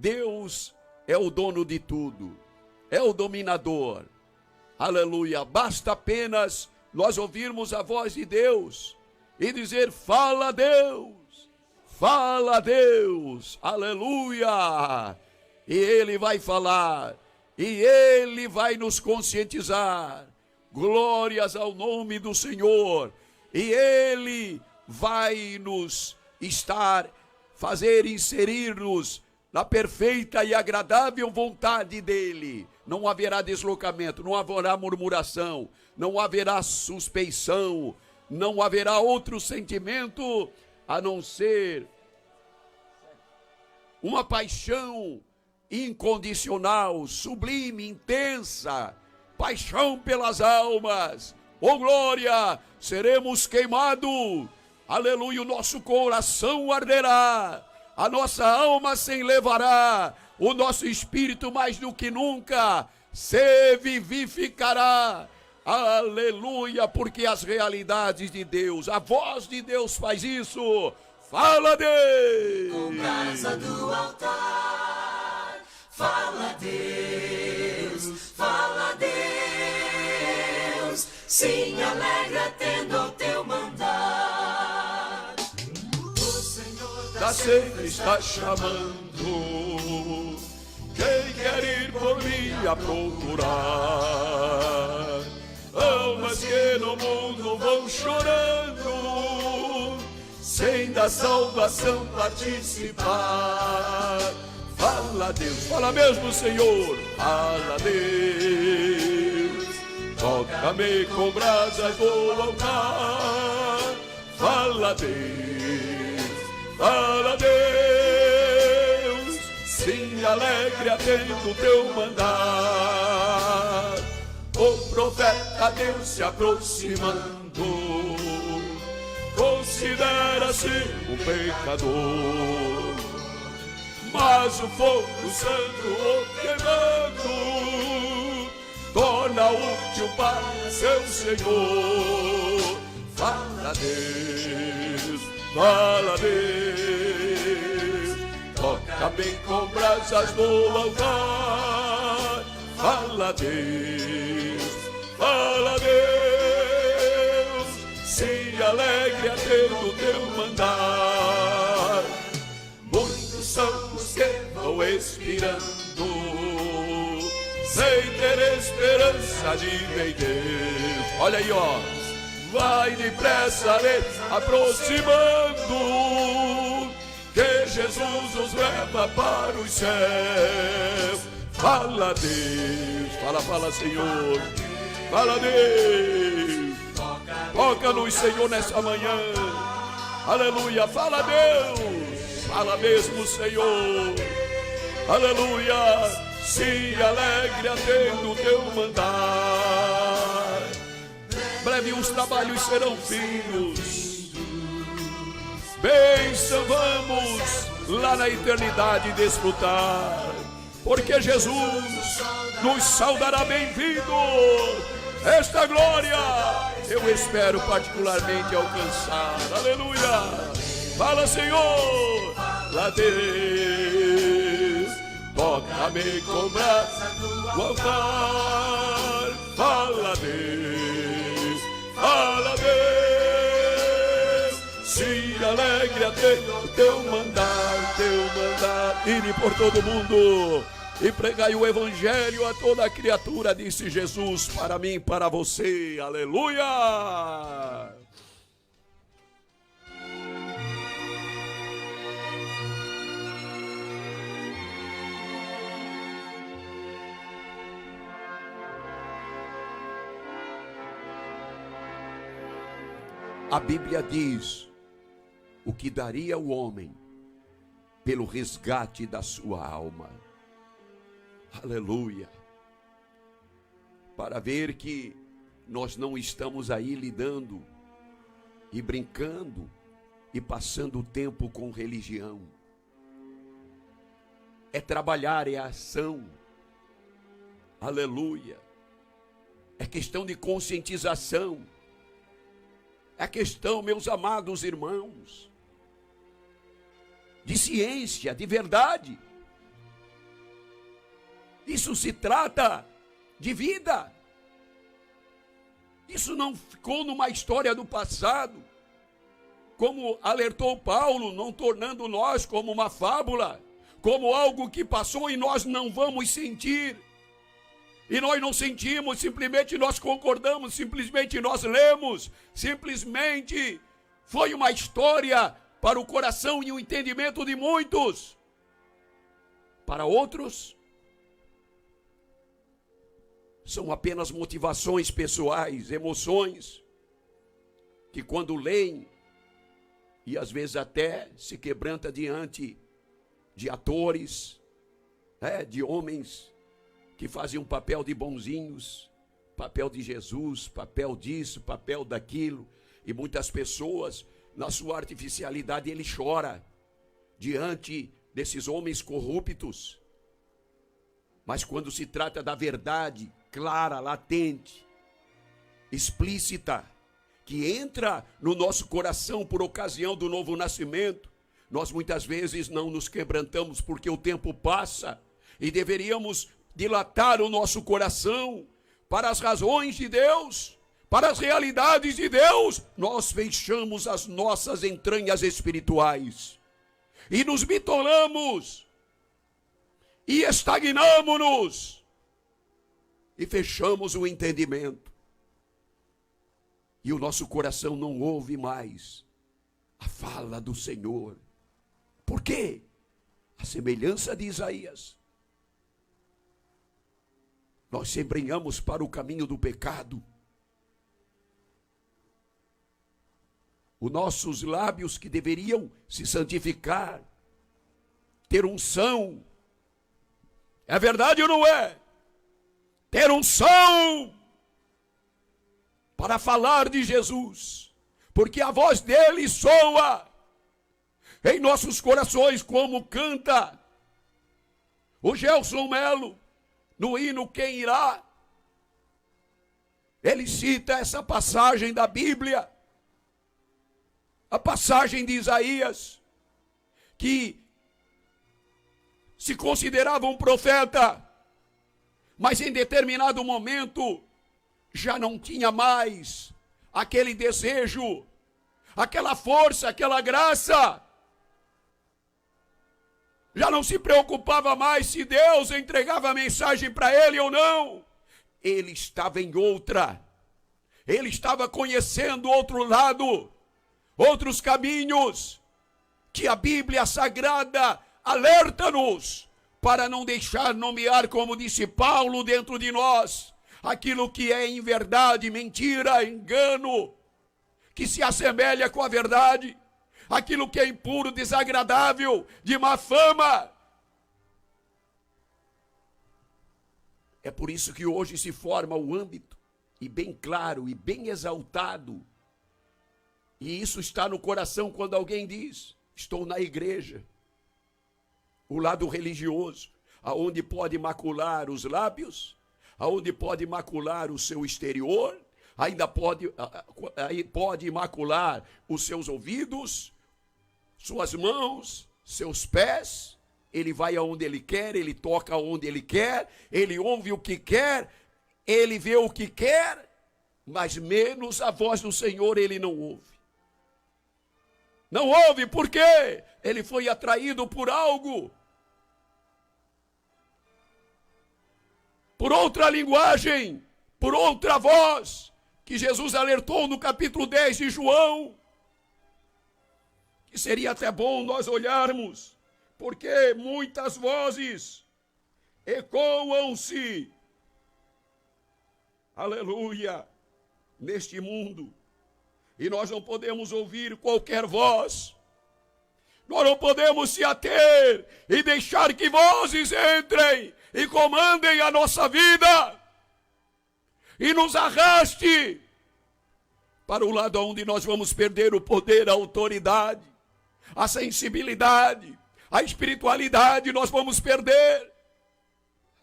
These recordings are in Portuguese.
Deus é o dono de tudo, é o dominador. Aleluia. Basta apenas nós ouvirmos a voz de Deus e dizer: fala Deus, fala Deus, aleluia. E Ele vai falar, e Ele vai nos conscientizar. Glórias ao nome do Senhor. E Ele vai nos fazer inserir-nos na perfeita e agradável vontade dEle. Não haverá deslocamento, não haverá murmuração, não haverá suspeição, não haverá outro sentimento a não ser uma paixão incondicional, sublime, intensa, paixão pelas almas. Oh glória, seremos queimados, aleluia, o nosso coração arderá, a nossa alma se elevará, o nosso espírito mais do que nunca se vivificará, aleluia, porque as realidades de Deus, a voz de Deus faz isso. Fala Deus, com brasa do altar, fala Deus, fala Deus, se alegra tendo o teu mandar. O Senhor da cena está chamando quem quer ir por mim a procurar. Almas que no mundo vão chorando, sem da salvação participar. Fala Deus, fala mesmo Senhor, fala Deus, toca-me com brasas do altar. Fala Deus, fala Deus, se alegre atendo o teu mandar. O profeta Deus se aproximando, considera-se um pecador, mas o fogo santo o queimando torna útil para seu Senhor. Fala Deus, fala Deus, toca bem com brasas no altar. Fala Deus, fala Deus, se alegre atendo o teu mandar. Muitos são os que vão expirando, sem ter esperança de ver Deus. Olha aí, ó, vai depressa aproximando, que Jesus nos leva para os céus. Fala Deus, fala Senhor, fala Deus, toca-nos Senhor nessa manhã, aleluia. Fala Deus, fala mesmo Senhor, aleluia, se alegre atendo o teu mandar. Breve os trabalhos serão finos, bênção vamos lá na eternidade desfrutar, porque Jesus nos saudará bem-vindo. Esta glória eu espero particularmente alcançar, aleluia. Fala Senhor, fala Deus, toca-me com brasa do altar. Fala Deus, fala Deus, se alegre até o teu mandar, ide por todo mundo e pregai o evangelho a toda criatura, disse Jesus, para mim e para você, aleluia. A Bíblia diz o que daria o homem pelo resgate da sua alma. Aleluia. Para ver que nós não estamos aí lidando e brincando e passando o tempo com religião. É trabalhar, é ação. Aleluia. É questão de conscientização. É questão, meus amados irmãos, de ciência, de verdade. Isso se trata de vida. Isso não ficou numa história do passado, como alertou Paulo, não tornando nós como uma fábula, como algo que passou e nós não vamos sentir. E nós não sentimos, simplesmente nós concordamos, simplesmente nós lemos, simplesmente foi uma história para o coração e o entendimento de muitos. Para outros, são apenas motivações pessoais, emoções, que quando leem, e às vezes até se quebranta diante de atores, de homens que fazem um papel de bonzinhos, papel de Jesus, papel disso, papel daquilo, e muitas pessoas, na sua artificialidade, ele chora diante desses homens corruptos. Mas quando se trata da verdade clara, latente, explícita, que entra no nosso coração por ocasião do novo nascimento, nós muitas vezes não nos quebrantamos porque o tempo passa e deveríamos dilatar o nosso coração para as razões de Deus, para as realidades de Deus. Nós fechamos as nossas entranhas espirituais e nos bitolamos e estagnamos-nos e fechamos o entendimento. E o nosso coração não ouve mais a fala do Senhor. Por quê? A semelhança de Isaías, nós se embrenhamos para o caminho do pecado. Os nossos lábios que deveriam se santificar, ter unção. É verdade ou não é? Ter unção para falar de Jesus, porque a voz dele soa em nossos corações, como canta o Gelson Melo no hino Quem Irá. Ele cita essa passagem da Bíblia, a passagem de Isaías, que se considerava um profeta, mas em determinado momento já não tinha mais aquele desejo, aquela força, aquela graça. Já não se preocupava mais se Deus entregava a mensagem para ele ou não. Ele estava em outra. Ele estava conhecendo outro lado, outros caminhos, que a Bíblia Sagrada alerta-nos para não deixar nomear, como disse Paulo, dentro de nós, aquilo que é em verdade, mentira, engano, que se assemelha com a verdade, aquilo que é impuro, desagradável, de má fama. É por isso que hoje se forma o âmbito, e bem claro, e bem exaltado, e isso está no coração quando alguém diz, estou na igreja. O lado religioso, aonde pode macular os lábios, aonde pode macular o seu exterior, ainda pode macular os seus ouvidos, suas mãos, seus pés. Ele vai aonde ele quer, ele toca aonde ele quer, ele ouve o que quer, ele vê o que quer, mas menos a voz do Senhor ele não ouve. Não ouve, por quê? Ele foi atraído por algo, por outra linguagem, por outra voz, que Jesus alertou no capítulo 10 de João, que seria até bom nós olharmos, porque muitas vozes ecoam-se, aleluia, neste mundo, e nós não podemos ouvir qualquer voz, nós não podemos se ater e deixar que vozes entrem e comandem a nossa vida e nos arraste para o lado onde nós vamos perder o poder, a autoridade, a sensibilidade, a espiritualidade, nós vamos perder.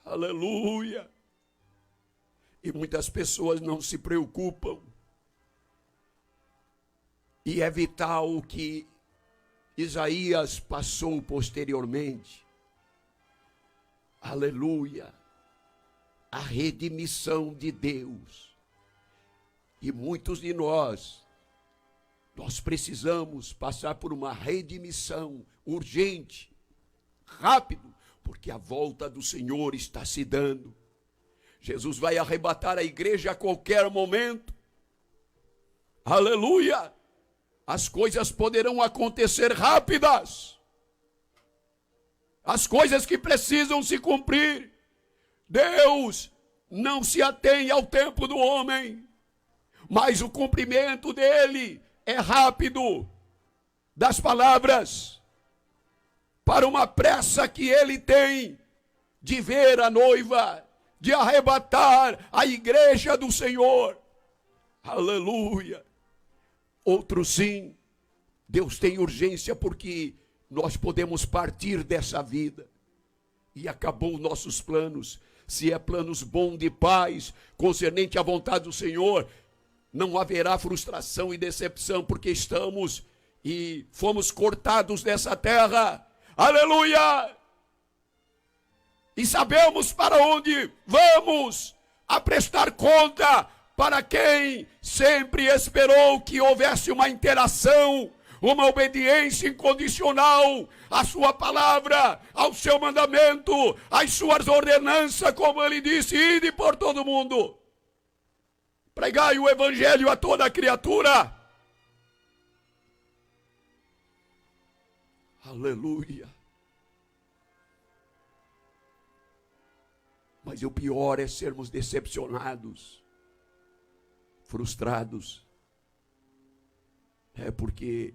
Aleluia. E muitas pessoas não se preocupam. E é vital o que Isaías passou posteriormente. Aleluia. a redimissão de Deus. E muitos de nós precisamos passar por uma redimissão urgente, rápido, porque a volta do Senhor está se dando. Jesus vai arrebatar a igreja a qualquer momento. Aleluia! As coisas poderão acontecer rápidas. As coisas que precisam se cumprir. Deus não se atém ao tempo do homem, mas o cumprimento dele é rápido. Das palavras, para uma pressa que ele tem de ver a noiva, de arrebatar a igreja do Senhor. Aleluia! Outro sim, Deus tem urgência porque nós podemos partir dessa vida. E acabou nossos planos. Se é planos bons de paz, concernente à vontade do Senhor, não haverá frustração e decepção, porque estamos e fomos cortados dessa terra. Aleluia! E sabemos para onde vamos a prestar conta para quem sempre esperou que houvesse uma interação, uma obediência incondicional à sua palavra, ao seu mandamento, às suas ordenanças, como ele disse, ide por todo mundo, pregai o evangelho a toda criatura. Aleluia. Mas o pior é sermos decepcionados, frustrados. É porque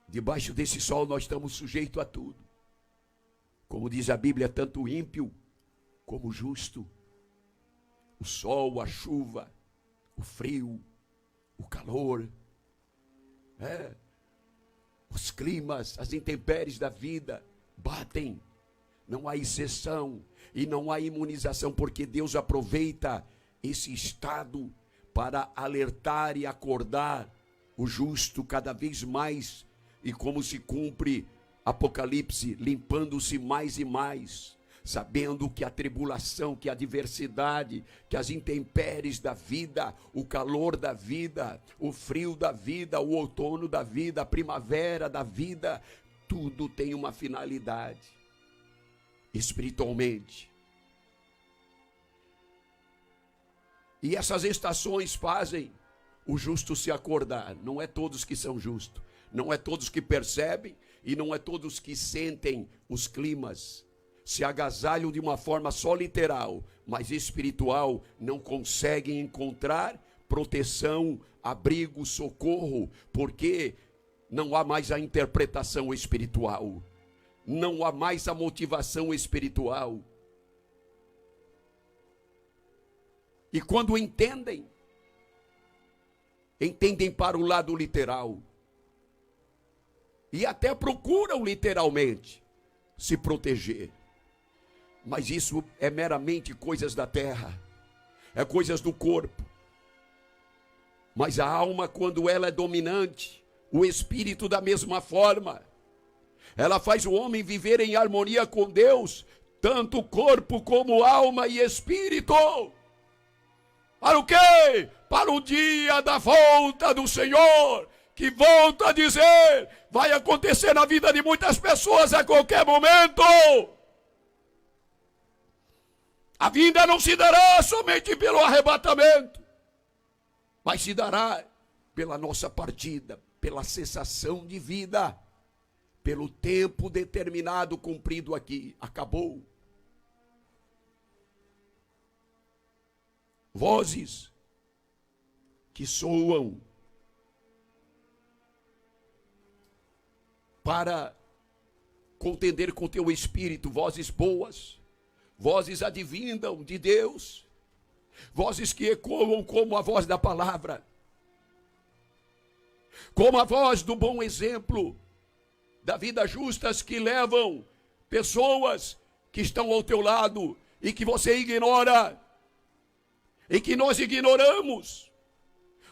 debaixo desse sol nós estamos sujeitos a tudo. Como diz a Bíblia, tanto o ímpio como o justo. O sol, a chuva, o frio, o calor, os climas, as intempéries da vida batem. Não há exceção e não há imunização, porque Deus aproveita esse estado para alertar e acordar o justo cada vez mais, e como se cumpre Apocalipse, limpando-se mais e mais, sabendo que a tribulação, que a adversidade, que as intempéries da vida, o calor da vida, o frio da vida, o outono da vida, a primavera da vida, tudo tem uma finalidade, espiritualmente. E essas estações fazem o justo se acordar. Não é todos que são justos, não é todos que percebem e não é todos que sentem os climas, se agasalham de uma forma só literal, mas espiritual, não conseguem encontrar proteção, abrigo, socorro, porque não há mais a interpretação espiritual, não há mais a motivação espiritual. E quando entendem para o lado literal. E até procuram literalmente se proteger. Mas isso é meramente coisas da terra. É coisas do corpo. Mas a alma, quando ela é dominante, o espírito da mesma forma, ela faz o homem viver em harmonia com Deus, tanto corpo como alma e espírito. Para o quê? Para o dia da volta do Senhor, que volta a dizer, vai acontecer na vida de muitas pessoas a qualquer momento. A vinda não se dará somente pelo arrebatamento, mas se dará pela nossa partida, pela cessação de vida, pelo tempo determinado cumprido aqui. Acabou. Vozes que soam para contender com teu espírito, vozes boas, vozes advindam de Deus, vozes que ecoam como a voz da palavra, como a voz do bom exemplo, da vida justas, que levam pessoas que estão ao teu lado e que você ignora, e que nós ignoramos.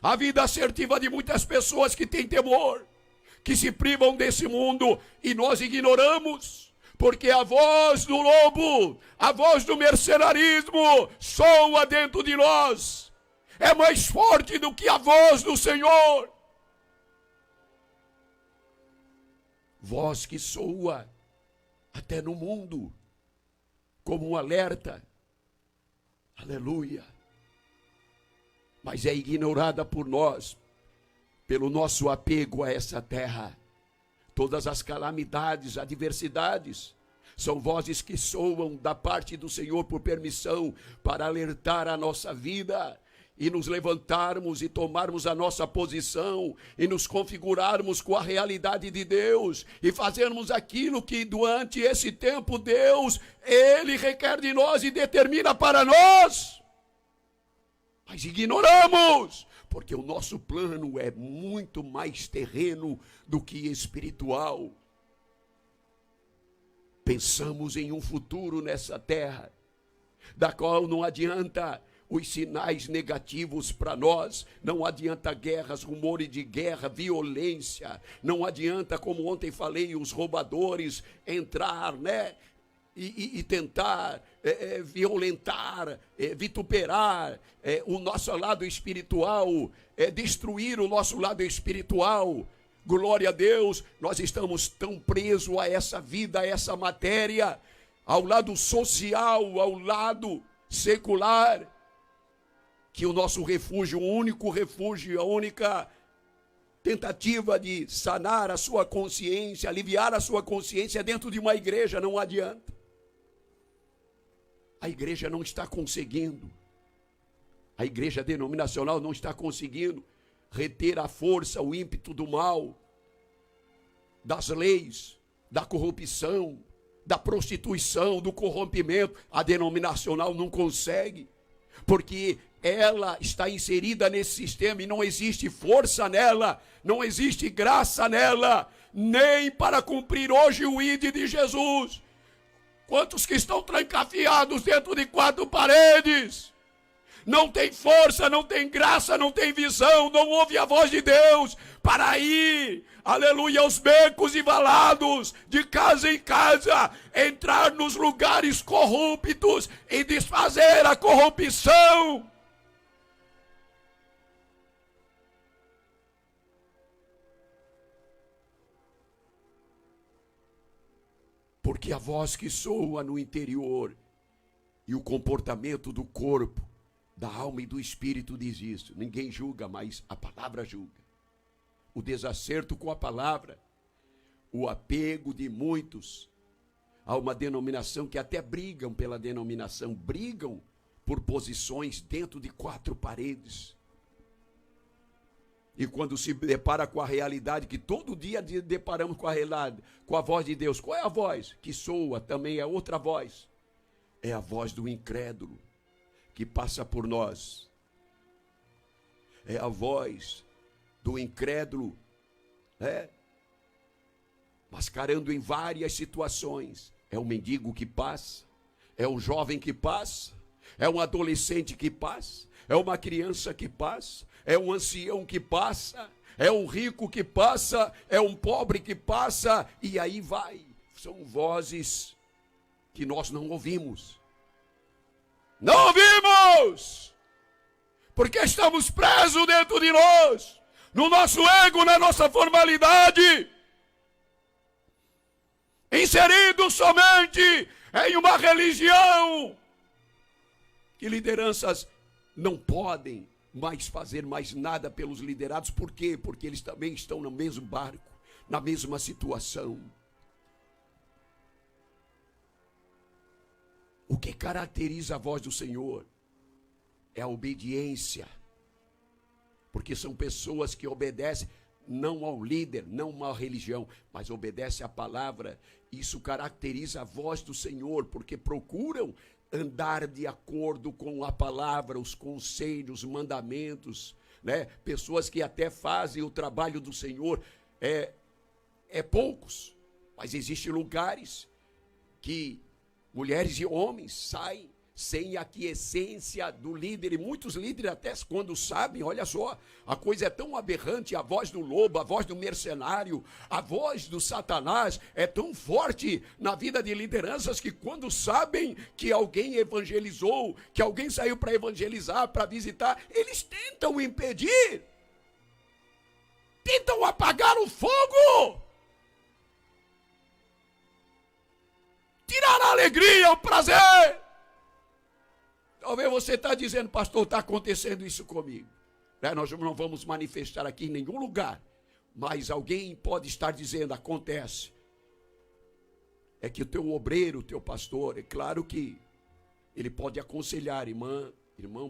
A vida assertiva de muitas pessoas que têm temor, que se privam desse mundo, e nós ignoramos, porque a voz do lobo, a voz do mercenarismo soa dentro de nós. É mais forte do que a voz do Senhor. Voz que soa até no mundo como um alerta. Aleluia. Mas é ignorada por nós, pelo nosso apego a essa terra. Todas as calamidades, adversidades, são vozes que soam da parte do Senhor por permissão para alertar a nossa vida e nos levantarmos e tomarmos a nossa posição e nos configurarmos com a realidade de Deus e fazermos aquilo que durante esse tempo Deus, Ele requer de nós e determina para nós. Mas ignoramos, porque o nosso plano é muito mais terreno do que espiritual. Pensamos em um futuro nessa terra, da qual não adianta os sinais negativos para nós, não adianta guerras, rumores de guerra, violência, não adianta, como ontem falei, os roubadores entrar, e tentar violentar, vituperar o nosso lado espiritual, destruir o nosso lado espiritual. Glória a Deus, nós estamos tão presos a essa vida, a essa matéria, ao lado social, ao lado secular, que o nosso refúgio, o único refúgio, a única tentativa de sanar a sua consciência, aliviar a sua consciência é dentro de uma igreja. Não adianta. A igreja não está conseguindo, a igreja denominacional não está conseguindo reter a força, o ímpeto do mal, das leis, da corrupção, da prostituição, do corrompimento. A denominacional não consegue, porque ela está inserida nesse sistema e não existe força nela, não existe graça nela, nem para cumprir hoje o ID de Jesus. Quantos que estão trancafiados dentro de quatro paredes? Não tem força, não tem graça, não tem visão, não ouve a voz de Deus para ir, aleluia, aos becos e valados, de casa em casa, entrar nos lugares corruptos e desfazer a corrupção. Porque a voz que soa no interior e o comportamento do corpo, da alma e do espírito diz isso. Ninguém julga, mas a palavra julga. O desacerto com a palavra, o apego de muitos a uma denominação que até brigam pela denominação, brigam por posições dentro de quatro paredes. E quando se depara com a realidade, que todo dia deparamos com a realidade, com a voz de Deus. Qual é a voz? Que soa também é outra voz. É a voz do incrédulo, que passa por nós. É a voz do incrédulo, mascarando em várias situações. É um mendigo que passa, é um jovem que passa, é um adolescente que passa, é uma criança que passa, é um ancião que passa, é um rico que passa, é um pobre que passa, e aí vai. São vozes que nós não ouvimos. Não ouvimos! Porque estamos presos dentro de nós, no nosso ego, na nossa formalidade, inseridos somente em uma religião que lideranças não podem mais fazer mais nada pelos liderados. Por quê? Porque eles também estão no mesmo barco, na mesma situação. O que caracteriza a voz do Senhor é a obediência, porque são pessoas que obedecem não ao líder, não à religião, mas obedecem à palavra. Isso caracteriza a voz do Senhor, porque procuram andar de acordo com a palavra, os conselhos, os mandamentos, Pessoas que até fazem o trabalho do Senhor, é poucos, mas existem lugares que mulheres e homens saem sem a aquiescência do líder, e muitos líderes até quando sabem, olha só, a coisa é tão aberrante, a voz do lobo, a voz do mercenário, a voz do Satanás é tão forte na vida de lideranças que quando sabem que alguém evangelizou, que alguém saiu para evangelizar, para visitar, eles tentam impedir, tentam apagar o fogo, tirar a alegria, o prazer. Talvez você está dizendo, pastor, está acontecendo isso comigo. Nós não vamos manifestar aqui em nenhum lugar, mas alguém pode estar dizendo, acontece. É que o teu obreiro, o teu pastor, é claro que ele pode aconselhar, irmão,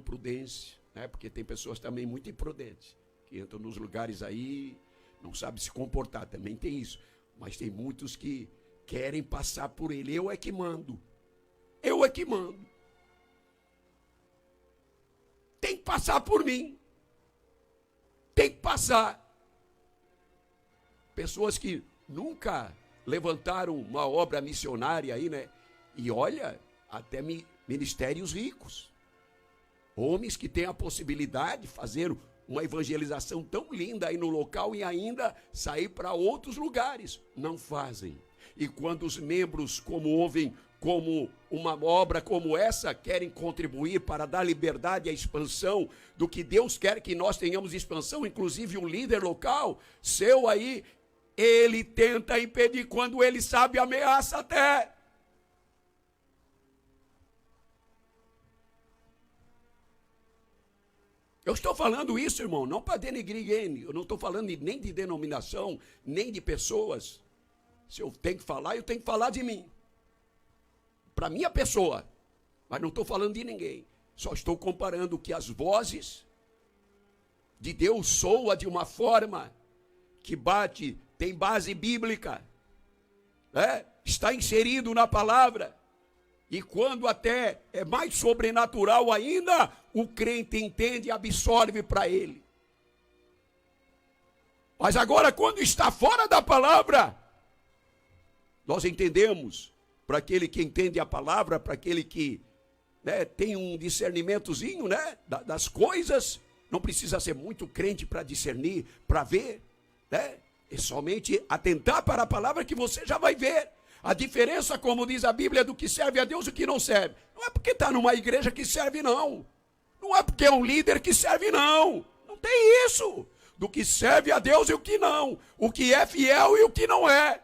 prudência, né? Porque tem pessoas também muito imprudentes, que entram nos lugares aí, não sabem se comportar, também tem isso. Mas tem muitos que querem passar por ele, eu é que mando. Tem que passar por mim. Tem que passar. Pessoas que nunca levantaram uma obra missionária aí, né? E olha, até ministérios ricos. Homens que têm a possibilidade de fazer uma evangelização tão linda aí no local e ainda sair para outros lugares. Não fazem. E quando os membros, como ouvem como uma obra como essa, querem contribuir para dar liberdade à expansão do que Deus quer que nós tenhamos expansão, inclusive um líder local, seu aí, ele tenta impedir quando ele sabe, ameaça até. Eu estou falando isso, irmão, não para denegrir ninguém, eu não estou falando nem de denominação, nem de pessoas. Se eu tenho que falar, eu tenho que falar de mim. Para minha pessoa, mas não estou falando de ninguém. Só estou comparando que as vozes de Deus soam de uma forma que tem base bíblica, né? Está inserido na palavra. E quando até é mais sobrenatural ainda, o crente entende e absorve para ele. Mas agora, quando está fora da palavra, nós entendemos. Para aquele que entende a palavra, para aquele que, né, tem um discernimentozinho, né, das coisas, não precisa ser muito crente para discernir, para ver, né? É somente atentar para a palavra que você já vai ver a diferença, como diz a Bíblia, do que serve a Deus e o que não serve. Não é porque está numa igreja que serve, não. Não é porque é um líder que serve, não. Não tem isso. Do que serve a Deus e o que não. O que é fiel e o que não é.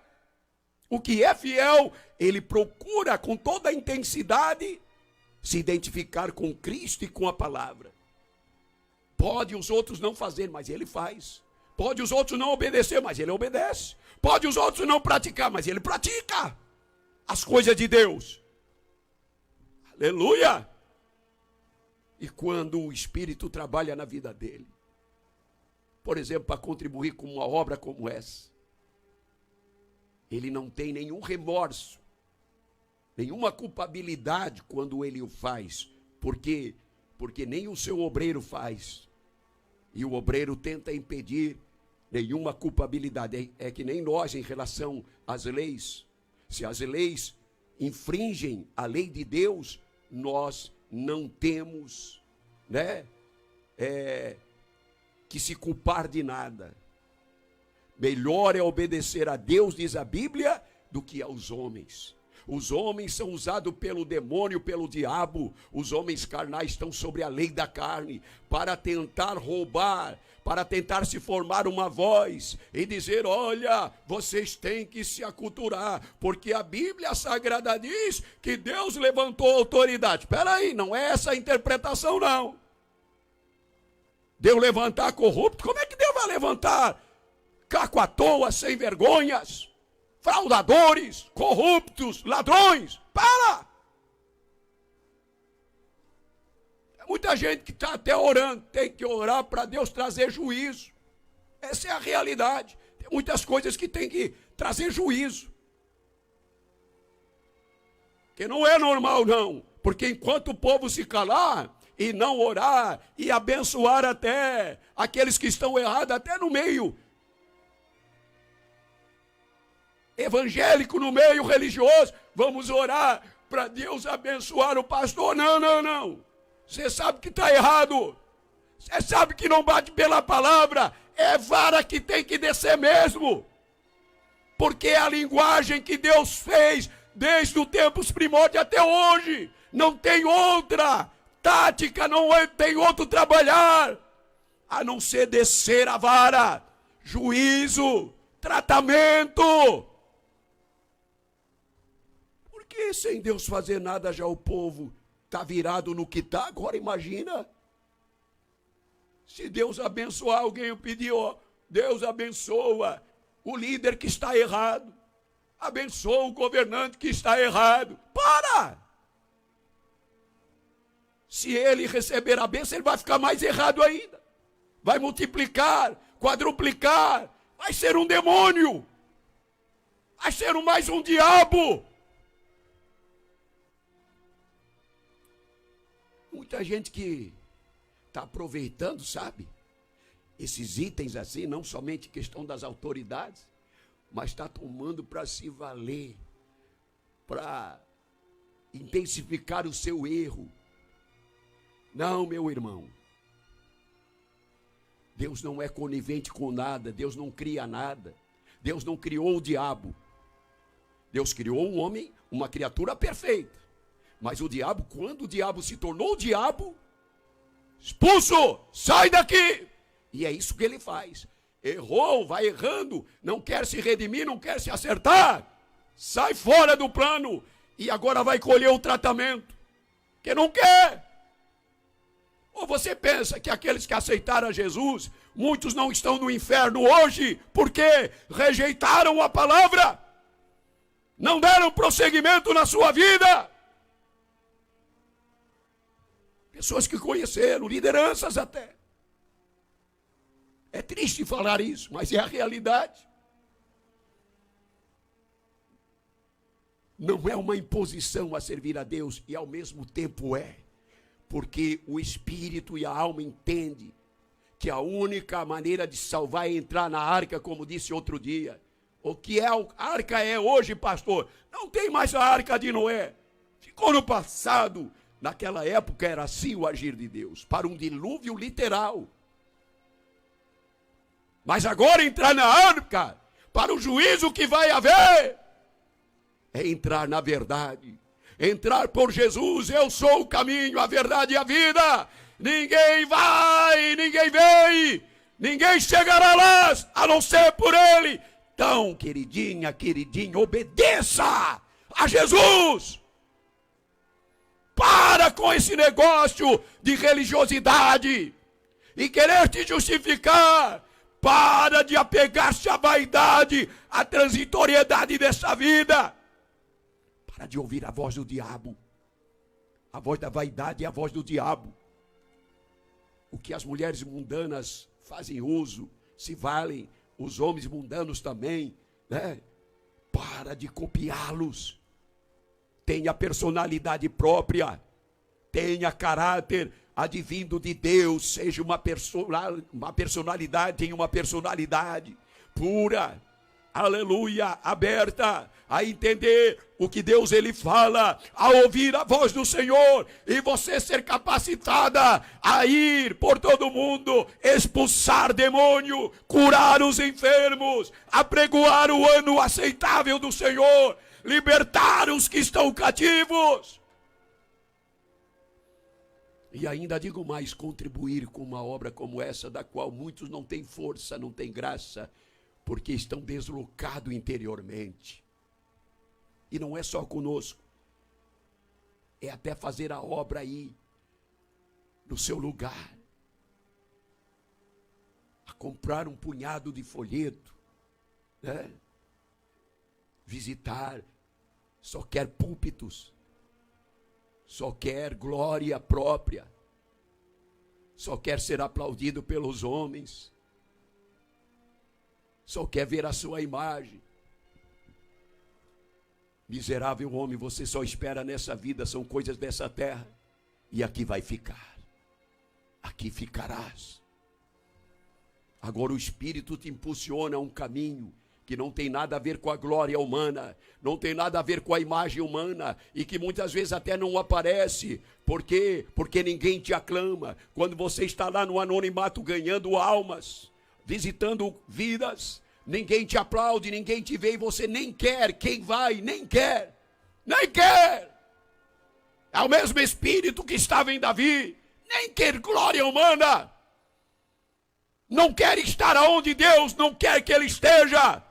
O que é fiel, ele procura com toda a intensidade se identificar com Cristo e com a palavra. Pode os outros não fazer, mas ele faz. Pode os outros não obedecer, mas ele obedece. Pode os outros não praticar, mas ele pratica as coisas de Deus. Aleluia! E quando o Espírito trabalha na vida dele, por exemplo, para contribuir com uma obra como essa, ele não tem nenhum remorso, nenhuma culpabilidade quando ele o faz. Porque nem o seu obreiro faz. E o obreiro tenta impedir nenhuma culpabilidade. É que nem nós em relação às leis. Se as leis infringem a lei de Deus, nós não temos, né, que se culpar de nada. Melhor é obedecer a Deus, diz a Bíblia, do que aos homens. Os homens são usados pelo demônio, pelo diabo. Os homens carnais estão sobre a lei da carne para tentar roubar, para tentar se formar uma voz e dizer, olha, vocês têm que se aculturar, porque a Bíblia Sagrada diz que Deus levantou autoridade. Espera aí, não é essa a interpretação, não. Deus levantar corrupto? Como é que Deus vai levantar caco à toa, sem vergonhas, fraudadores, corruptos, ladrões? Para! Muita gente que está até orando, tem que orar para Deus trazer juízo. Essa é a realidade. Tem muitas coisas que tem que trazer juízo. Que não é normal, não. Porque enquanto o povo se calar e não orar e abençoar até aqueles que estão errados, até no meio evangélico, no meio religioso, vamos orar para Deus abençoar o pastor. Não, não, não. Você sabe que está errado. Você sabe que não bate pela palavra. É vara que tem que descer mesmo. Porque é a linguagem que Deus fez desde os tempos primórdios até hoje. Não tem outra tática, não tem outro trabalhar, a não ser descer a vara, juízo, tratamento. Porque sem Deus fazer nada já o povo está virado no que está. Agora imagina, se Deus abençoar alguém, eu pedi, ó, Deus abençoa o líder que está errado, abençoa o governante que está errado. Para! Se ele receber a bênção, ele vai ficar mais errado ainda. Vai multiplicar, quadruplicar, vai ser um demônio. Vai ser mais um diabo. Muita gente que está aproveitando, sabe? Esses itens assim, não somente questão das autoridades, mas está tomando para se valer, para intensificar o seu erro. Não, meu irmão. Deus não é conivente com nada, Deus não cria nada. Deus não criou o diabo. Deus criou um homem, uma criatura perfeita. Mas o diabo, quando o diabo se tornou o diabo, expulso, sai daqui. E é isso que ele faz. Errou, vai errando, não quer se redimir, não quer se acertar. Sai fora do plano e agora vai colher o tratamento. Que não quer. Ou você pensa que aqueles que aceitaram a Jesus, muitos não estão no inferno hoje, porque rejeitaram a palavra, não deram prosseguimento na sua vida? Pessoas que conheceram, lideranças até. É triste falar isso, mas é a realidade. Não é uma imposição a servir a Deus, e ao mesmo tempo é. Porque o espírito e a alma entendem que a única maneira de salvar é entrar na arca, como disse outro dia. O que é a arca é hoje, pastor? Não tem mais a arca de Noé. Ficou no passado. Naquela época era assim o agir de Deus, para um dilúvio literal. Mas agora entrar na arca, para o juízo que vai haver, é entrar na verdade. Entrar por Jesus. Eu sou o caminho, a verdade e a vida. Ninguém vai, ninguém vem, ninguém chegará lá, a não ser por Ele. Então, queridinha, queridinho, obedeça a Jesus. Para com esse negócio de religiosidade e querer te justificar. Para de apegar-se à vaidade, à transitoriedade dessa vida. Para de ouvir a voz do diabo. A voz da vaidade é a voz do diabo. O que as mulheres mundanas fazem uso, se valem, os homens mundanos também, né? Para de copiá-los. Tenha personalidade própria. Tenha caráter advindo de Deus. Seja uma personalidade, tenha uma personalidade pura. Aleluia, aberta a entender o que Deus ele fala, a ouvir a voz do Senhor, e você ser capacitada a ir por todo mundo, expulsar demônio, curar os enfermos, apregoar o ano aceitável do Senhor, libertar os que estão cativos. E ainda digo mais, contribuir com uma obra como essa, da qual muitos não têm força, não têm graça, porque estão deslocados interiormente. E não é só conosco, é até fazer a obra aí, no seu lugar. A comprar um punhado de folheto, né? Visitar, só quer púlpitos, só quer glória própria, só quer ser aplaudido pelos homens, só quer ver a sua imagem. Miserável homem, você só espera nessa vida, são coisas dessa terra, e aqui vai ficar, aqui ficarás. Agora o Espírito te impulsiona a um caminho, que não tem nada a ver com a glória humana, não tem nada a ver com a imagem humana, e que muitas vezes até não aparece. Por quê? Porque ninguém te aclama. Quando você está lá no anonimato ganhando almas, visitando vidas, ninguém te aplaude, ninguém te vê, e você nem quer. Quem vai? Nem quer. Nem quer. É o mesmo espírito que estava em Davi. Nem quer glória humana. Não quer estar aonde Deus não quer que ele esteja.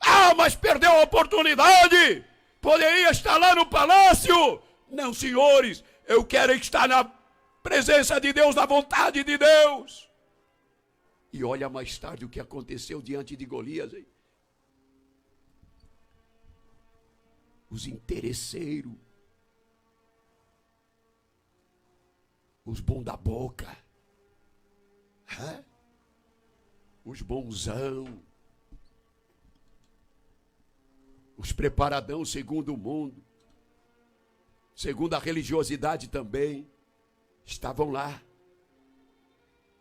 Ah, mas perdeu a oportunidade. Poderia estar lá no palácio. Não, senhores, eu quero estar na presença de Deus, na vontade de Deus. E olha mais tarde o que aconteceu diante de Golias, hein? Os interesseiros, os bom da boca, os bonzão, os preparadão segundo o mundo, segundo a religiosidade também, estavam lá,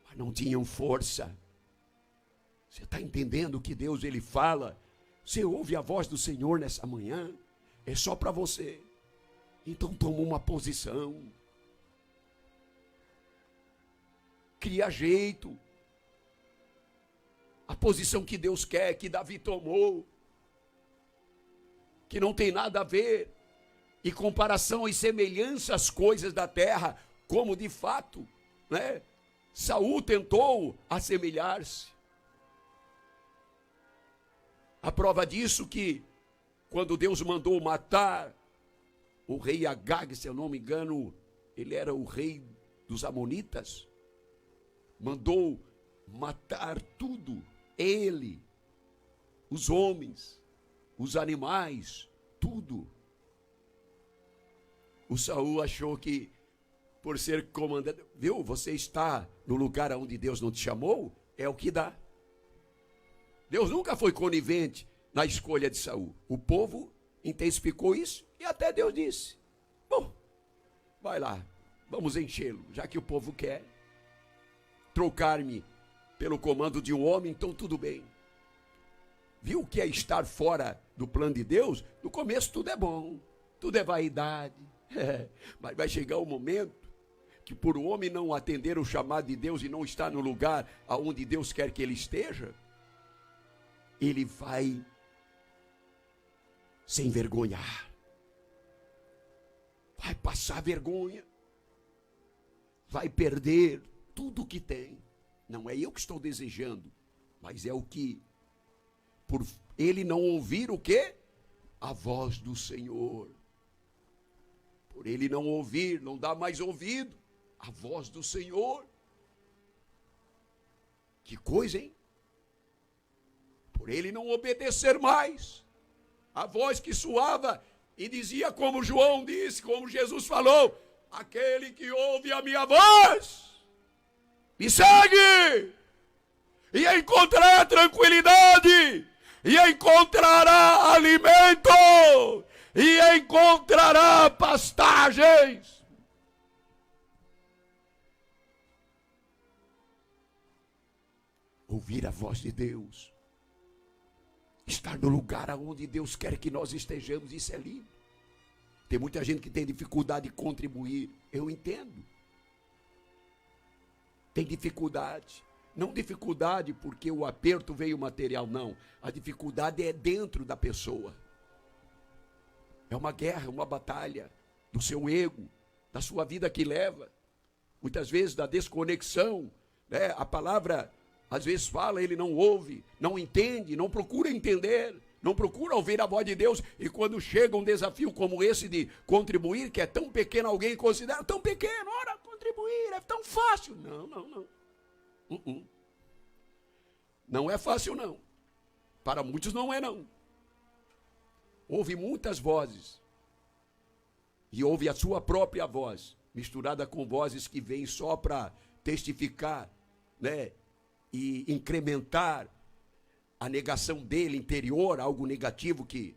mas não tinham força. Você está entendendo o que Deus ele fala? Você ouve a voz do Senhor nessa manhã? É só para você. Então toma uma posição. Cria jeito. A posição que Deus quer, que Davi tomou, que não tem nada a ver, e comparação e semelhança às coisas da terra, como de fato, né? Saul tentou assemelhar-se. A prova disso que, quando Deus mandou matar o rei Agag, se eu não me engano, ele era o rei dos Amonitas, mandou matar tudo, ele, os homens, os animais, tudo. O Saul achou que, por ser comandante, viu, você está no lugar onde Deus não te chamou, é o que dá. Deus nunca foi conivente na escolha de Saul. O povo intensificou isso e até Deus disse: bom, vai lá, vamos enchê-lo, já que o povo quer trocar-me pelo comando de um homem, então tudo bem. Viu o que é estar fora do plano de Deus? No começo tudo é bom, tudo é vaidade, mas vai chegar um momento que, por o homem não atender o chamado de Deus e não estar no lugar aonde Deus quer que ele esteja, ele vai se envergonhar, vai passar vergonha, vai perder tudo que tem. Não é eu que estou desejando, mas é o que, por ele não ouvir o quê? A voz do Senhor. Por ele não ouvir, não dar mais ouvido a voz do Senhor. Que coisa, hein? Por ele não obedecer mais a voz que soava e dizia, como João disse, como Jesus falou: aquele que ouve a minha voz me segue, e encontrará tranquilidade, e encontrará alimento, e encontrará pastagens. Ouvir a voz de Deus, estar no lugar onde Deus quer que nós estejamos, isso é lindo. Tem muita gente que tem dificuldade de contribuir, eu entendo. Tem dificuldade, não dificuldade porque o aperto veio material, não. A dificuldade é dentro da pessoa. É uma guerra, uma batalha do seu ego, da sua vida que leva. Muitas vezes da desconexão, né? A palavra às vezes fala, ele não ouve, não entende, não procura entender, não procura ouvir a voz de Deus. E quando chega um desafio como esse de contribuir, que é tão pequeno, alguém considera tão pequeno, ora, contribuir é tão fácil. Não. Não é fácil, não. Para muitos não é, não. Ouve muitas vozes, e ouve a sua própria voz, misturada com vozes que vêm só para testificar, né? E incrementar a negação dele interior, algo negativo que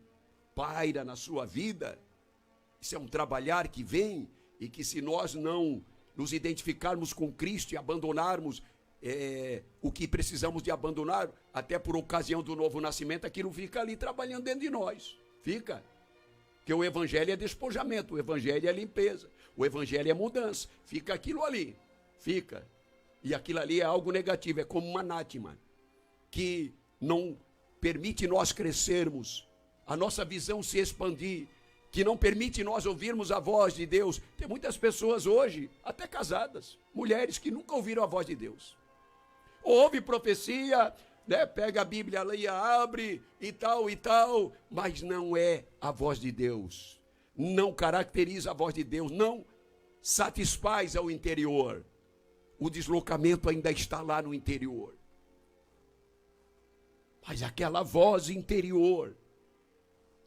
paira na sua vida. Isso é um trabalhar que vem, e que, se nós não nos identificarmos com Cristo e abandonarmos o que precisamos de abandonar, até por ocasião do novo nascimento, aquilo fica ali trabalhando dentro de nós. Fica. Porque o evangelho é despojamento, o evangelho é limpeza, o evangelho é mudança. Fica aquilo ali. Fica. E aquilo ali é algo negativo, é como uma anátema, que não permite nós crescermos, a nossa visão se expandir, que não permite nós ouvirmos a voz de Deus. Tem muitas pessoas hoje, até casadas, mulheres que nunca ouviram a voz de Deus. Ouve profecia, né? Pega a Bíblia ali, abre e tal, mas não é a voz de Deus. Não caracteriza a voz de Deus, não satisfaz ao interior. O deslocamento ainda está lá no interior. Mas aquela voz interior,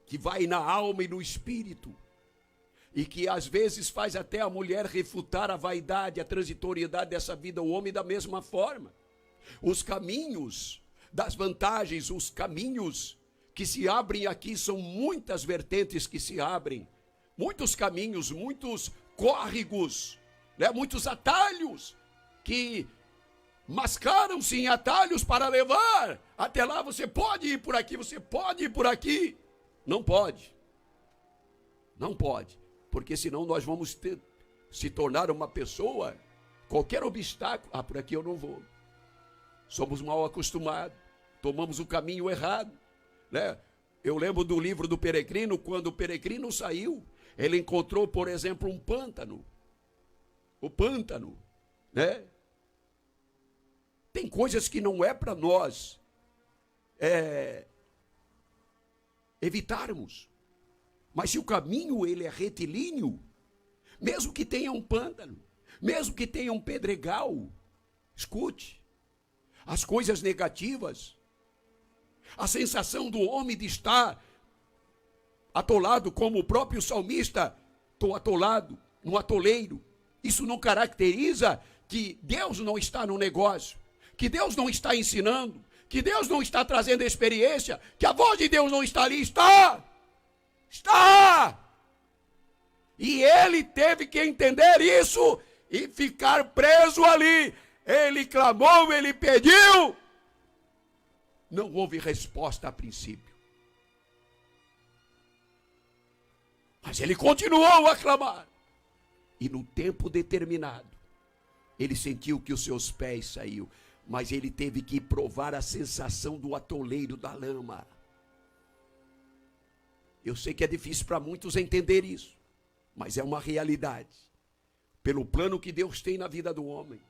que vai na alma e no espírito, e que às vezes faz até a mulher refutar a vaidade, a transitoriedade dessa vida, o homem da mesma forma. Os caminhos das vantagens, os caminhos que se abrem aqui, são muitas vertentes que se abrem, muitos caminhos, muitos córregos, né? Muitos atalhos que mascaram-se em atalhos para levar até lá. Você pode ir por aqui, você pode ir por aqui. Não pode. Não pode. Porque senão nós vamos se tornar uma pessoa, qualquer obstáculo, por aqui eu não vou. Somos mal acostumados, tomamos o caminho errado, né? Eu lembro do livro do Peregrino, quando o Peregrino saiu, ele encontrou, por exemplo, um pântano. O pântano, né? Tem coisas que não é para nós evitarmos. Mas se o caminho ele é retilíneo, mesmo que tenha um pântano, mesmo que tenha um pedregal, escute, as coisas negativas, a sensação do homem de estar atolado, como o próprio salmista, estou atolado no atoleiro. Isso não caracteriza que Deus não está no negócio, que Deus não está ensinando, que Deus não está trazendo experiência, que a voz de Deus não está ali. Está! E ele teve que entender isso e ficar preso ali. Ele clamou, ele pediu. Não houve resposta a princípio. Mas ele continuou a clamar. E no tempo determinado, ele sentiu que os seus pés saíram. Mas ele teve que provar a sensação do atoleiro, da lama. Eu sei que é difícil para muitos entender isso, mas é uma realidade. Pelo plano que Deus tem na vida do homem,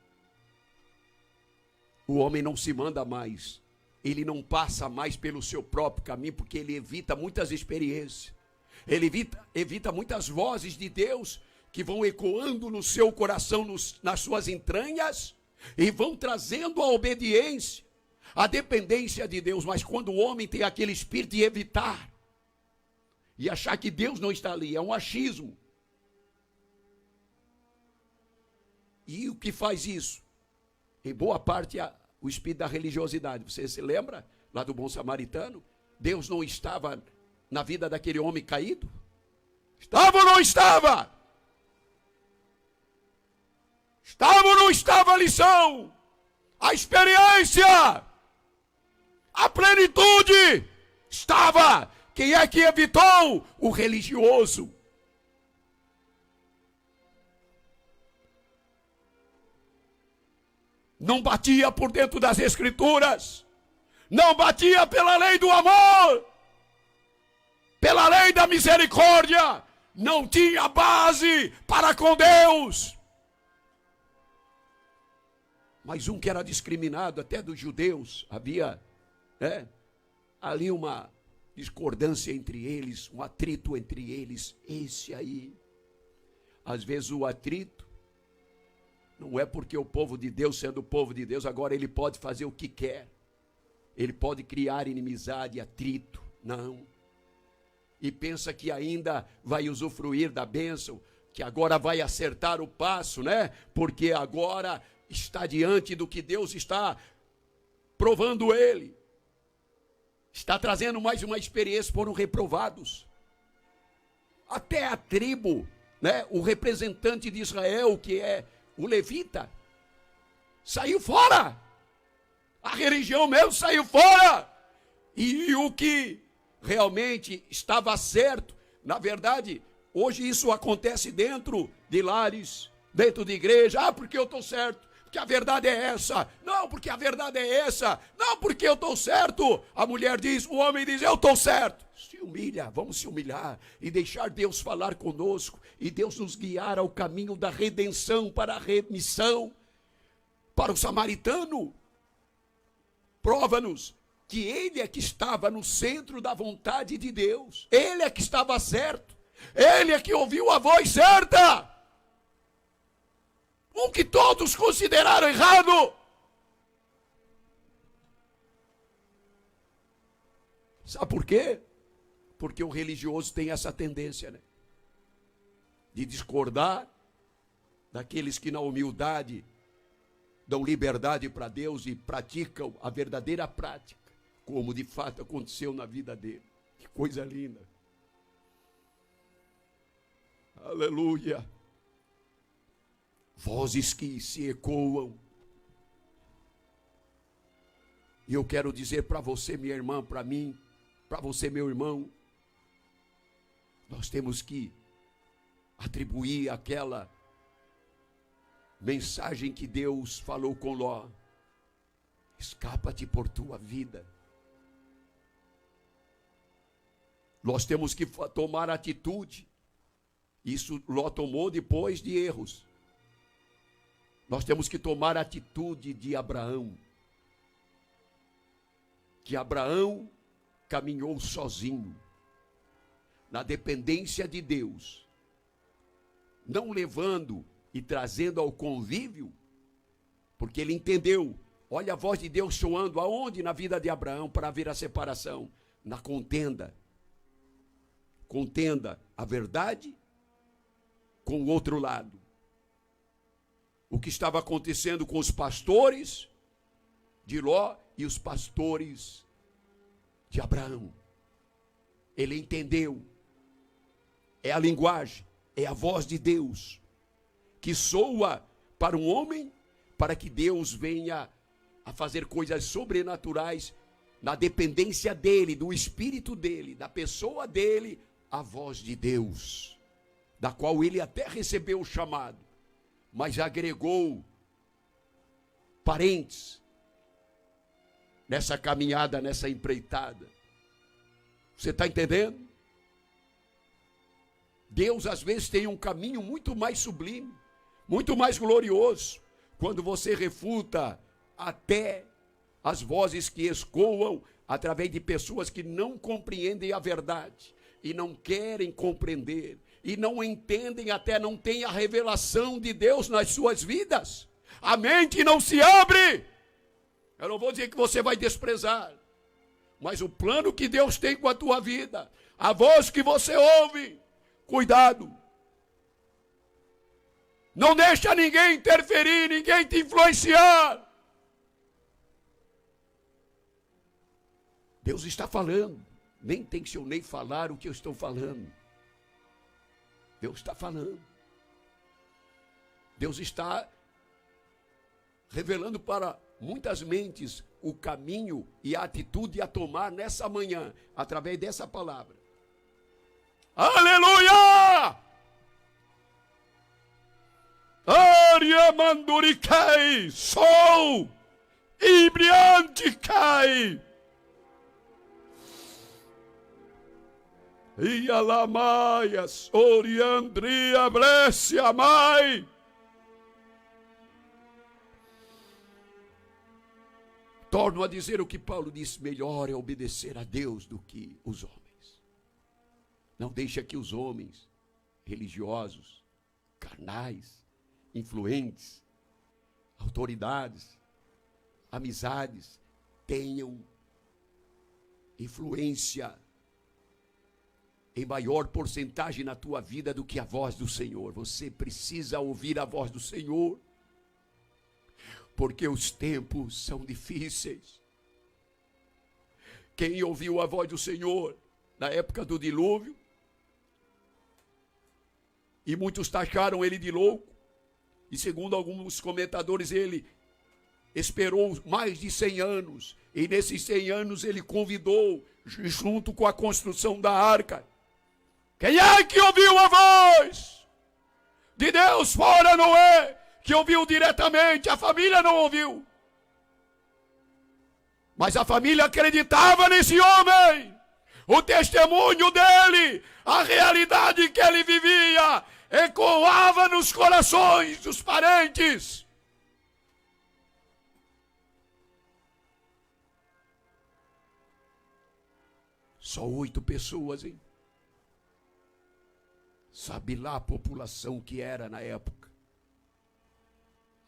o homem não se manda mais. Ele não passa mais pelo seu próprio caminho, porque ele evita muitas experiências. Ele evita muitas vozes de Deus que vão ecoando no seu coração, nas suas entranhas, e vão trazendo a obediência, a dependência de Deus. Mas quando o homem tem aquele espírito de evitar e achar que Deus não está ali, é um achismo. E o que faz isso? Em boa parte, o espírito da religiosidade. Você se lembra lá do bom samaritano? Deus não estava na vida daquele homem caído? Estava ou não estava? Estava ou não estava a lição? A experiência? A plenitude? Estava. Quem é que evitou? O religioso. Não batia por dentro das escrituras. Não batia pela lei do amor. Pela lei da misericórdia. Não tinha base para com Deus. Mas um que era discriminado até dos judeus, havia ali uma discordância entre eles, um atrito entre eles. Esse aí, às vezes o atrito não é porque o povo de Deus, sendo o povo de Deus, agora ele pode fazer o que quer. Ele pode criar inimizade, atrito. Não. E pensa que ainda vai usufruir da bênção, que agora vai acertar o passo, né? Porque agora está diante do que Deus está provando ele. Está trazendo mais uma experiência, foram reprovados. Até a tribo, né? O representante de Israel, que é o levita, saiu fora. A religião mesmo saiu fora. E o que realmente estava certo, na verdade, hoje isso acontece dentro de lares, dentro de igreja. Porque eu estou certo, porque a verdade é essa. Não, porque a verdade é essa. Não, porque eu estou certo. A mulher diz, o homem diz, eu estou certo. Se humilha, vamos se humilhar e deixar Deus falar conosco e Deus nos guiar ao caminho da redenção, para a remissão. Para o samaritano, prova-nos que ele é que estava no centro da vontade de Deus. Ele é que estava certo. Ele é que ouviu a voz certa. O que todos consideraram errado. Sabe por quê? Porque o religioso tem essa tendência, né? De discordar daqueles que na humildade dão liberdade para Deus e praticam a verdadeira prática, como de fato aconteceu na vida dele. Que coisa linda. Aleluia. Vozes que se ecoam. E eu quero dizer para você, minha irmã, para mim, para você, meu irmão, nós temos que atribuir aquela mensagem que Deus falou com Ló. Escapa-te por tua vida. Nós temos que tomar atitude. Isso Ló tomou depois de erros. Nós temos que tomar a atitude de Abraão. Que Abraão caminhou sozinho, na dependência de Deus, não levando e trazendo ao convívio, porque ele entendeu, olha a voz de Deus soando aonde na vida de Abraão para haver a separação? Na contenda. Contenda a verdade com o outro lado. O que estava acontecendo com os pastores de Ló e os pastores de Abraão. Ele entendeu. É a linguagem, é a voz de Deus que soa para um homem, para que Deus venha a fazer coisas sobrenaturais na dependência dele, do espírito dele, da pessoa dele, a voz de Deus, da qual ele até recebeu o chamado, mas agregou parentes nessa caminhada, nessa empreitada. Você está entendendo? Deus às vezes tem um caminho muito mais sublime, muito mais glorioso, quando você refuta até as vozes que escoam através de pessoas que não compreendem a verdade e não querem compreender e não entendem, até não têm a revelação de Deus nas suas vidas. A mente não se abre. Eu não vou dizer que você vai desprezar, mas o plano que Deus tem com a tua vida, a voz que você ouve, cuidado. Não deixa ninguém interferir, ninguém te influenciar. Deus está falando. Nem tencionei falar o que eu estou falando. Deus está falando. Deus está revelando para muitas mentes o caminho e a atitude a tomar nessa manhã, através dessa palavra. Aleluia! Aria manduricai, sol, ibriante cai. Ialamaias, oriandria, brescia, mai. Torno a dizer o que Paulo disse: melhor é obedecer a Deus do que os homens. Não deixa que os homens religiosos, carnais, influentes, autoridades, amizades, tenham influência em maior porcentagem na tua vida do que a voz do Senhor. Você precisa ouvir a voz do Senhor, porque os tempos são difíceis. Quem ouviu a voz do Senhor na época do dilúvio, e muitos taxaram ele de louco, e segundo alguns comentadores, ele esperou mais de 100 anos. E nesses 100 anos ele convidou, junto com a construção da arca. Quem é que ouviu a voz de Deus fora Noé? Que ouviu diretamente, a família não ouviu. Mas a família acreditava nesse homem. O testemunho dele, a realidade que ele vivia, ecoava nos corações dos parentes. Só 8 pessoas, hein? Sabe lá a população que era na época.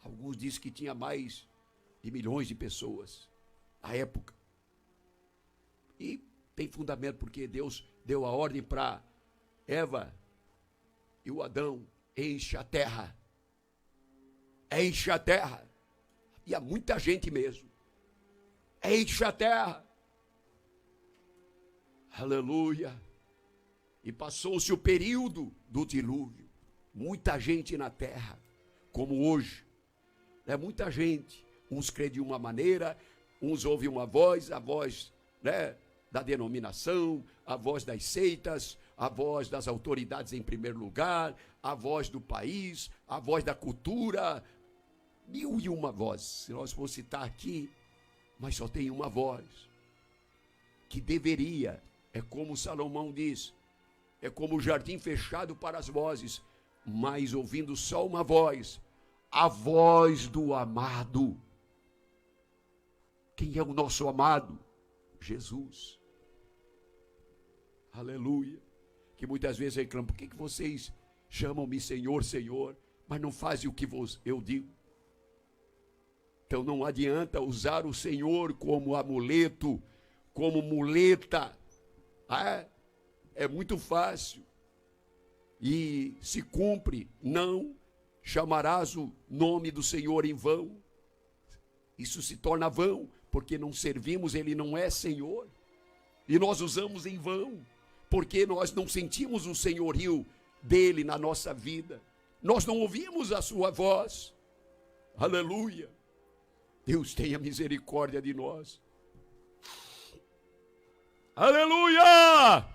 Alguns dizem que tinha mais de milhões de pessoas na época. E tem fundamento porque Deus deu a ordem para Eva e o Adão: enche a terra. Enche a terra. E há muita gente mesmo. Enche a terra. Aleluia. E passou-se o período do dilúvio. Muita gente na terra, como hoje. É muita gente. Uns creem de uma maneira, uns ouvem uma voz, a voz, né, da denominação, a voz das seitas, a voz das autoridades em primeiro lugar, a voz do país, a voz da cultura. 1001 vozes. Se nós formos citar aqui, mas só tem uma voz. Que deveria, é como Salomão diz, é como o jardim fechado para as vozes, mas ouvindo só uma voz, a voz do amado. Quem é o nosso amado? Jesus. Aleluia. Que muitas vezes reclamam: por que vocês chamam-me Senhor, Senhor, mas não fazem o que eu digo? Então não adianta usar o Senhor como amuleto, como muleta. É muito fácil. E se cumpre: não chamarás o nome do Senhor em vão. Isso se torna vão, porque não servimos, ele não é Senhor. E nós usamos em vão, porque nós não sentimos o senhorio dele na nossa vida. Nós não ouvimos a sua voz. Aleluia. Deus tenha misericórdia de nós. Aleluia!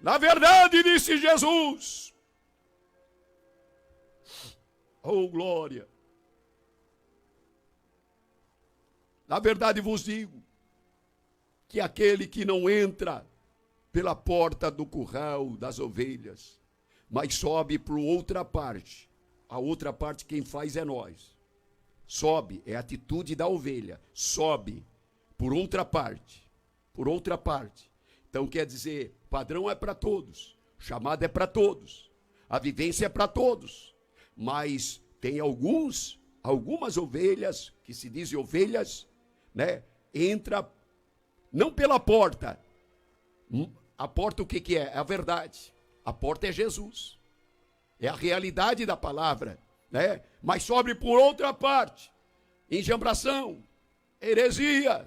Na verdade, disse Jesus, oh glória, na verdade vos digo, que aquele que não entra pela porta do curral das ovelhas, mas sobe por outra parte, a outra parte quem faz é nós. Sobe, é a atitude da ovelha, sobe por outra parte, por outra parte. Então quer dizer, padrão é para todos, chamada é para todos, a vivência é para todos, mas tem algumas ovelhas, que se dizem ovelhas, né? Entra não pela porta. A porta o que é? É a verdade. A porta é Jesus. É a realidade da palavra, né? Mas sobe por outra parte. Enjambração, heresia.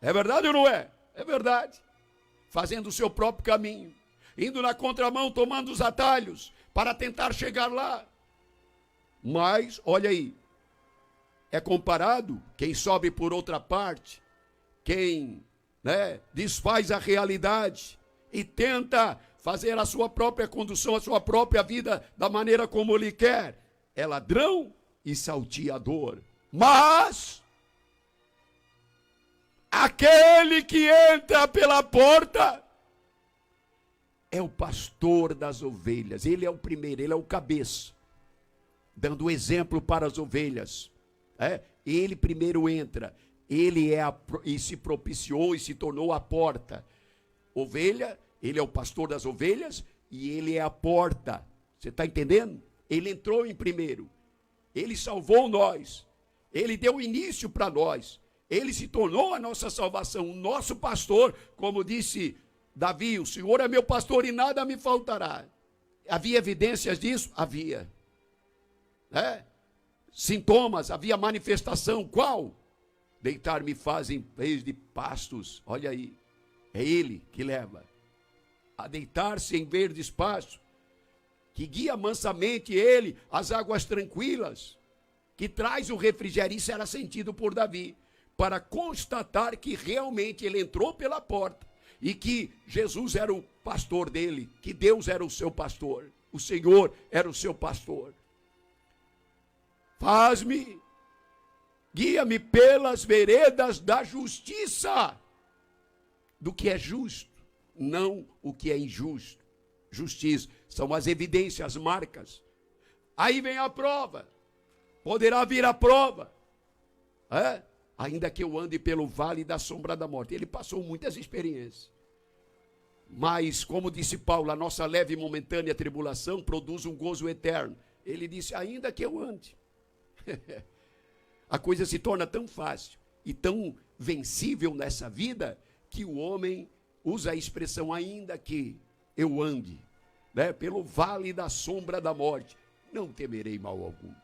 É verdade ou não é? É verdade. Fazendo o seu próprio caminho, indo na contramão, tomando os atalhos para tentar chegar lá. Mas, olha aí, é comparado quem sobe por outra parte, quem, né, desfaz a realidade e tenta fazer a sua própria condução, a sua própria vida da maneira como ele quer. É ladrão e salteador. Mas aquele que entra pela porta é o pastor das ovelhas. Ele é o primeiro, ele é o cabeça, dando exemplo para as ovelhas. Ele primeiro entra, ele e se propiciou e se tornou a porta. Ovelha, ele é o pastor das ovelhas e ele é a porta. Você está entendendo? Ele entrou em primeiro, ele salvou nós, ele deu início para nós, ele se tornou a nossa salvação, o nosso pastor, como disse Davi: o Senhor é meu pastor e nada me faltará. Havia evidências disso? Havia. Sintomas, havia manifestação. Qual? Deitar-me faz em vez de pastos. Olha aí, é ele que leva. a deitar-se em verdes pastos, que guia mansamente ele às águas tranquilas, que traz o refrigério. Isso era sentido por Davi, para constatar que realmente ele entrou pela porta e que Jesus era o pastor dele, que Deus era o seu pastor, o Senhor era o seu pastor. Faz-me, guia-me pelas veredas da justiça, do que é justo, não o que é injusto. Justiça são as evidências, as marcas. Aí vem a prova, poderá vir a prova, ainda que eu ande pelo vale da sombra da morte. Ele passou muitas experiências, mas como disse Paulo, a nossa leve e momentânea tribulação produz um gozo eterno. Ele disse, ainda que eu ande. A coisa se torna tão fácil e tão vencível nessa vida, que o homem usa a expressão, ainda que eu ande, pelo vale da sombra da morte, não temerei mal algum,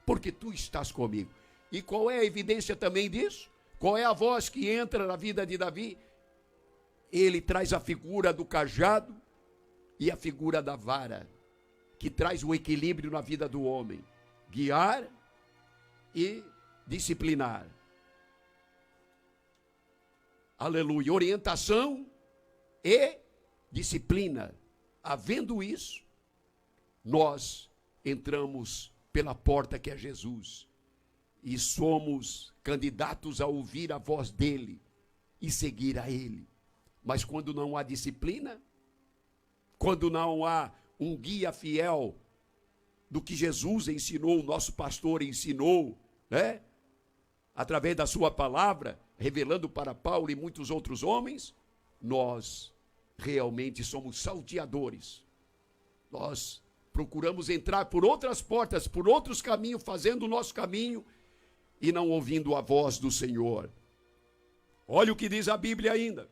porque tu estás comigo. E qual é a evidência também disso? Qual é a voz que entra na vida de Davi? Ele traz a figura do cajado e a figura da vara, que traz o equilíbrio na vida do homem, guiar e disciplinar. Aleluia, orientação e disciplina. Havendo isso, nós entramos pela porta que é Jesus e somos candidatos a ouvir a voz dele e seguir a ele. Mas quando não há disciplina, quando não há um guia fiel do que Jesus ensinou, o nosso pastor ensinou, através da sua palavra, revelando para Paulo e muitos outros homens, nós realmente somos salteadores. Nós procuramos entrar por outras portas, por outros caminhos, fazendo o nosso caminho e não ouvindo a voz do Senhor. Olha o que diz a Bíblia ainda.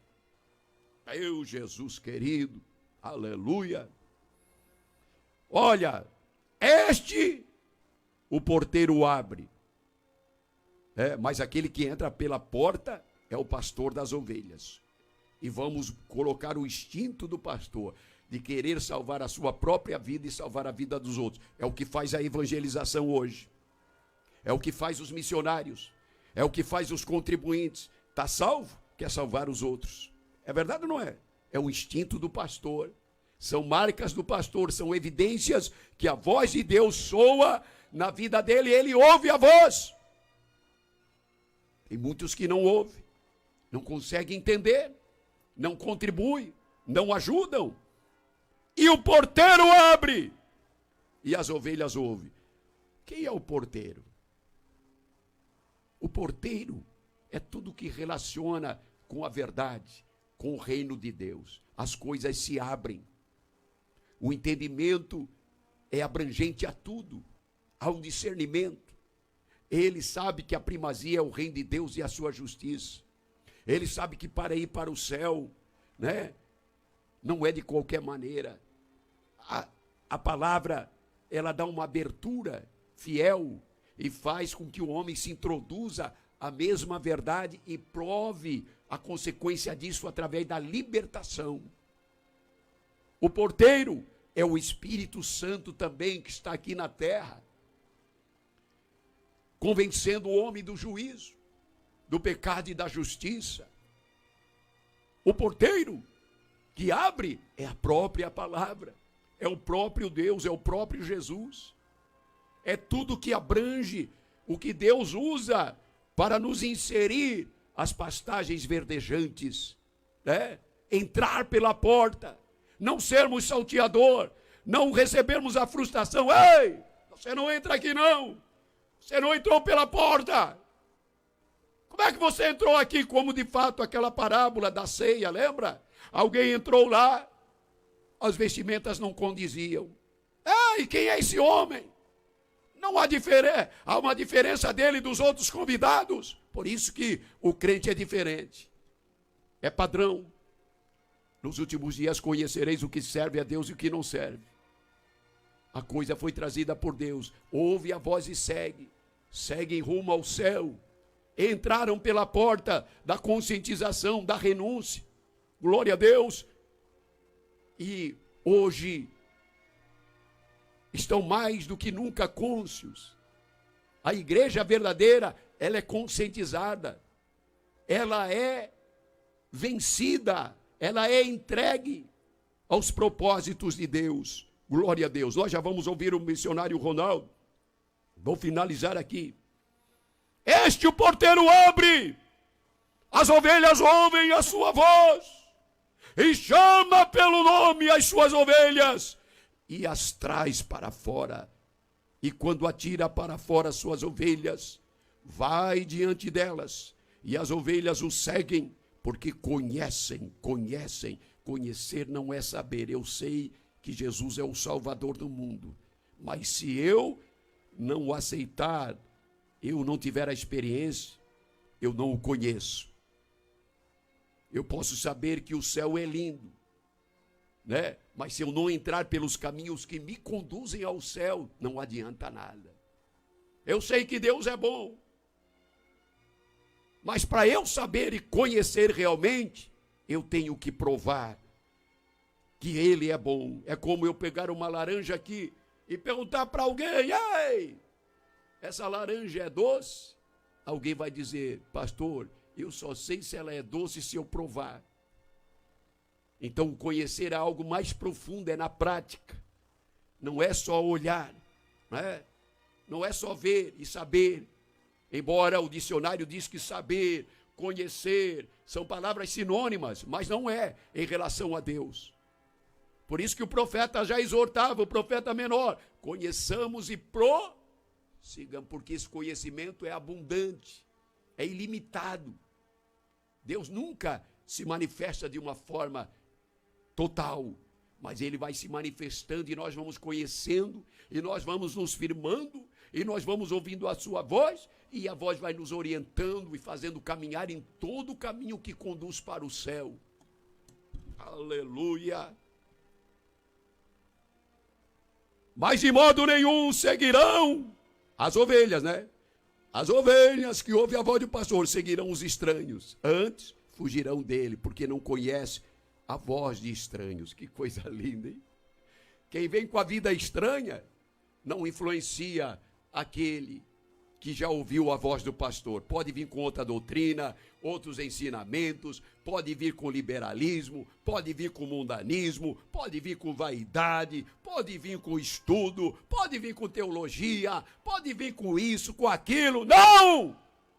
Meu Jesus querido, aleluia. Olha, o porteiro abre. Mas aquele que entra pela porta é o pastor das ovelhas. E vamos colocar o instinto do pastor de querer salvar a sua própria vida e salvar a vida dos outros. É o que faz a evangelização hoje. É o que faz os missionários. É o que faz os contribuintes. Está salvo? Quer salvar os outros. É verdade ou não é? É o instinto do pastor. São marcas do pastor, são evidências que a voz de Deus soa na vida dele, ele ouve a voz. Tem muitos que não ouvem, não conseguem entender, não contribuem, não ajudam. E o porteiro abre, e as ovelhas ouvem. Quem é o porteiro? O porteiro é tudo que relaciona com a verdade, com o reino de Deus. As coisas se abrem. O entendimento é abrangente a tudo. Há um discernimento. Ele sabe que a primazia é o reino de Deus e a sua justiça. Ele sabe que para ir para o céu, não é de qualquer maneira. A palavra, ela dá uma abertura fiel e faz com que o homem se introduza à mesma verdade e prove a consequência disso através da libertação. O porteiro é o Espírito Santo também que está aqui na terra, convencendo o homem do juízo, do pecado e da justiça. O porteiro que abre é a própria palavra, é o próprio Deus, é o próprio Jesus. É tudo que abrange o que Deus usa para nos inserir as pastagens verdejantes, entrar pela porta, não sermos salteador, não recebermos a frustração. Ei, você não entra aqui não, você não entrou pela porta. Como é que você entrou aqui? Como de fato aquela parábola da ceia, lembra? Alguém entrou lá, as vestimentas não condiziam. E quem é esse homem? Não há diferença, há uma diferença dele e dos outros convidados. Por isso que o crente é diferente, é padrão. Nos últimos dias conhecereis o que serve a Deus e o que não serve. A coisa foi trazida por Deus. Ouve a voz e segue. Seguem rumo ao céu. Entraram pela porta da conscientização, da renúncia. Glória a Deus. e hoje estão mais do que nunca cônscios. A igreja verdadeira, ela é conscientizada, ela é vencida, ela é entregue aos propósitos de Deus. Glória a Deus. Nós já vamos ouvir o missionário Ronaldo. Vou finalizar aqui. Este o porteiro abre, as ovelhas ouvem a sua voz, e chama pelo nome as suas ovelhas, e as traz para fora. E quando atira para fora as suas ovelhas, vai diante delas, e as ovelhas o seguem, porque conhecem. Conhecer não é saber. Eu sei que Jesus é o Salvador do mundo, mas se eu não o aceitar, eu não tiver a experiência, eu não o conheço. Eu posso saber que o céu é lindo, né? Mas se eu não entrar pelos caminhos que me conduzem ao céu, não adianta nada. Eu sei que Deus é bom, mas para eu saber e conhecer realmente, eu tenho que provar que Ele é bom. É como eu pegar uma laranja aqui e perguntar para alguém: ei, essa laranja é doce? Alguém vai dizer: pastor, eu só sei se ela é doce se eu provar. Então, conhecer é algo mais profundo, é na prática. Não é só olhar, né? Não é só ver e saber. Embora o dicionário diz que saber, conhecer, são palavras sinônimas, mas não é em relação a Deus. Por isso que o profeta já exortava, o profeta menor: conheçamos e prossigamos, porque esse conhecimento é abundante, é ilimitado. Deus nunca se manifesta de uma forma total, mas Ele vai se manifestando e nós vamos conhecendo, e nós vamos nos firmando, e nós vamos ouvindo a sua voz, e a voz vai nos orientando e fazendo caminhar em todo o caminho que conduz para o céu. Aleluia! Mas de modo nenhum seguirão as ovelhas, né? As ovelhas que ouvem a voz do pastor seguirão os estranhos. Antes, fugirão dele, porque não conhece a voz de estranhos. Que coisa linda, hein? Quem vem com a vida estranha não influencia aquele que já ouviu a voz do pastor. Pode vir com outra doutrina, outros ensinamentos, pode vir com liberalismo, pode vir com mundanismo, pode vir com vaidade, pode vir com estudo, pode vir com teologia, pode vir com isso, com aquilo. Não!